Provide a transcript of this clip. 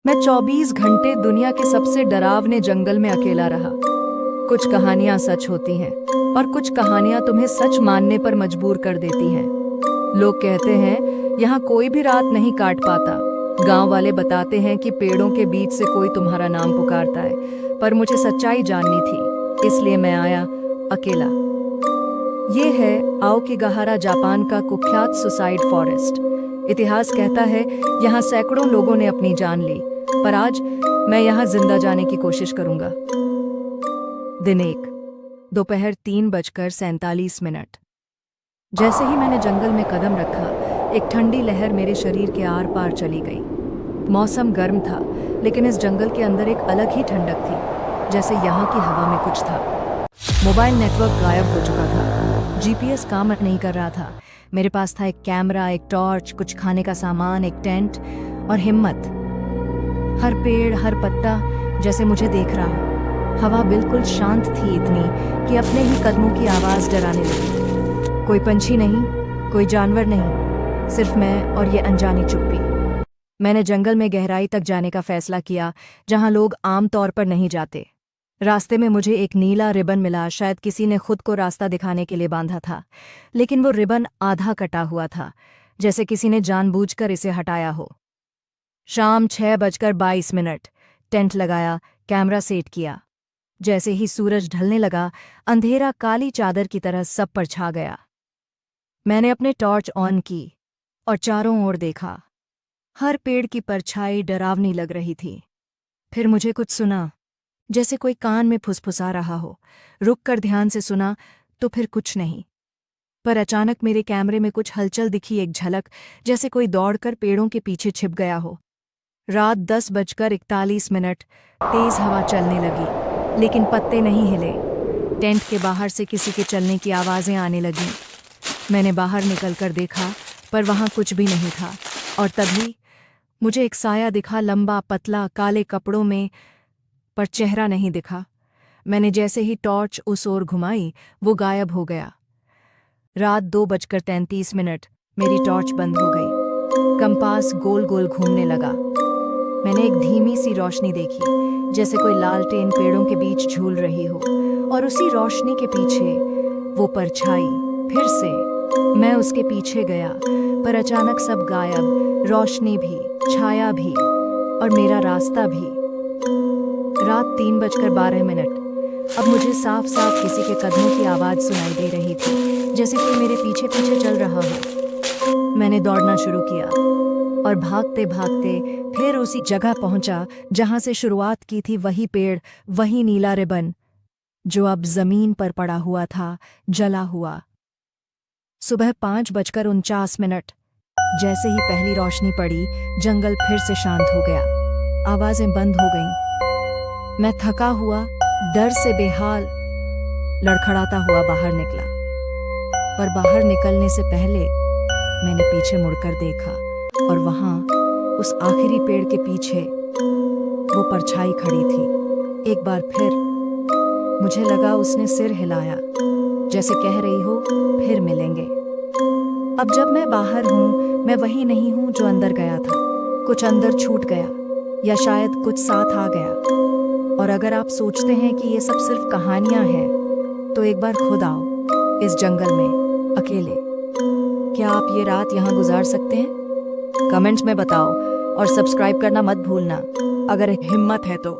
मैं 24 घंटे दुनिया के सबसे डरावने जंगल में अकेला रहा। कुछ कहानियां सच होती हैं और कुछ कहानियां तुम्हें सच मानने पर मजबूर कर देती हैं। लोग कहते हैं यहाँ कोई भी रात नहीं काट पाता। गांव वाले बताते हैं कि पेड़ों के बीच से कोई तुम्हारा नाम पुकारता है, पर मुझे सच्चाई जाननी थी, इसलिए मैं आया अकेला। ये है आओकिगाहारा, जापान का कुख्यात सुसाइड फॉरेस्ट। इतिहास कहता है यहाँ सैकड़ों लोगों ने अपनी जान ली, पर आज मैं यहाँ जिंदा जाने की कोशिश करूंगा। दिन 1, दोपहर 3:47। जैसे ही मैंने जंगल में कदम रखा, एक ठंडी लहर मेरे शरीर के आर पार चली गई। मौसम गर्म था, लेकिन इस जंगल के अंदर एक अलग ही ठंडक थी, जैसे यहाँ की हवा में कुछ था। मोबाइल नेटवर्क गायब हो चुका था, जीपीएस काम नहीं कर रहा था। मेरे पास था एक कैमरा, एक टॉर्च, कुछ खाने का सामान, एक टेंट और हिम्मत। हर पेड़, हर पत्ता जैसे मुझे देख रहा हो। हवा बिल्कुल शांत थी, इतनी कि अपने ही कदमों की आवाज डराने लगी। कोई पंछी नहीं, कोई जानवर नहीं, सिर्फ मैं और ये अनजानी चुप्पी। मैंने जंगल में गहराई तक जाने का फैसला किया, जहां लोग आम तौर पर नहीं जाते। रास्ते में मुझे एक नीला रिबन मिला, शायद किसी ने खुद को रास्ता दिखाने के लिए बांधा था, लेकिन वो रिबन आधा कटा हुआ था, जैसे किसी ने जानबूझकर इसे हटाया हो। शाम 6:22। टेंट लगाया, कैमरा सेट किया। जैसे ही सूरज ढलने लगा, अंधेरा काली चादर की तरह सब पर छा गया। मैंने अपने टॉर्च ऑन की और चारों ओर देखा। हर पेड़ की परछाई डरावनी लग रही थी। फिर मुझे कुछ सुना, जैसे कोई कान में फुसफुसा रहा हो। रुककर ध्यान से सुना तो फिर कुछ नहीं, पर अचानक मेरे कैमरे में कुछ हलचल दिखी, एक झलक, जैसे कोई दौड़कर पेड़ों के पीछे छिप गया हो। रात 10:41। तेज हवा चलने लगी, लेकिन पत्ते नहीं हिले। टेंट के बाहर से किसी के चलने की आवाजें आने लगीं। मैंने बाहर निकलकर देखा, पर वहां कुछ भी नहीं था। और तभी मुझे एक साया दिखा, लंबा, पतला, काले कपड़ों में, पर चेहरा नहीं दिखा। मैंने जैसे ही टॉर्च उस ओर घुमाई, वो गायब हो गया। रात 2:33। मेरी टॉर्च बंद हो गई। कंपास गोल गोल घूमने लगा। मैंने एक धीमी सी रोशनी देखी, जैसे कोई लालटेन पेड़ों के बीच झूल रही हो, और उसी रोशनी के पीछे वो परछाई। फिर से मैं उसके पीछे गया, पर अचानक सब गायब, रोशनी भी, छाया भी, और मेरा रास्ता भी। रात 3:12। अब मुझे साफ साफ किसी के कदमों की आवाज सुनाई दे रही थी, जैसे कोई मेरे पीछे पीछे चल रहा हो। मैंने दौड़ना शुरू किया और भागते भागते फिर उसी जगह पहुंचा जहां से शुरुआत की थी। वही पेड़, वही नीला रिबन, जो अब जमीन पर पड़ा हुआ था, जला हुआ। सुबह 5:49। जैसे ही पहली रोशनी पड़ी, जंगल फिर से शांत हो गया। आवाजें बंद हो गईं। मैं थका हुआ, डर से बेहाल, लड़खड़ाता हुआ बाहर निकला। पर बाहर निकलने से पहले मैंने पीछे मुड़कर देखा, और वहां उस आखिरी पेड़ के पीछे वो परछाई खड़ी थी। एक बार फिर मुझे लगा उसने सिर हिलाया, जैसे कह रही हो फिर मिलेंगे। अब जब मैं बाहर हूं, मैं वही नहीं हूं जो अंदर गया था। कुछ अंदर छूट गया, या शायद कुछ साथ आ गया। और अगर आप सोचते हैं कि ये सब सिर्फ कहानियां हैं, तो एक बार खुद आओ इस जंगल में अकेले। क्या आप ये रात यहाँ गुजार सकते हैं? कमेंट्स में बताओ, और सब्सक्राइब करना मत भूलना अगर हिम्मत है तो।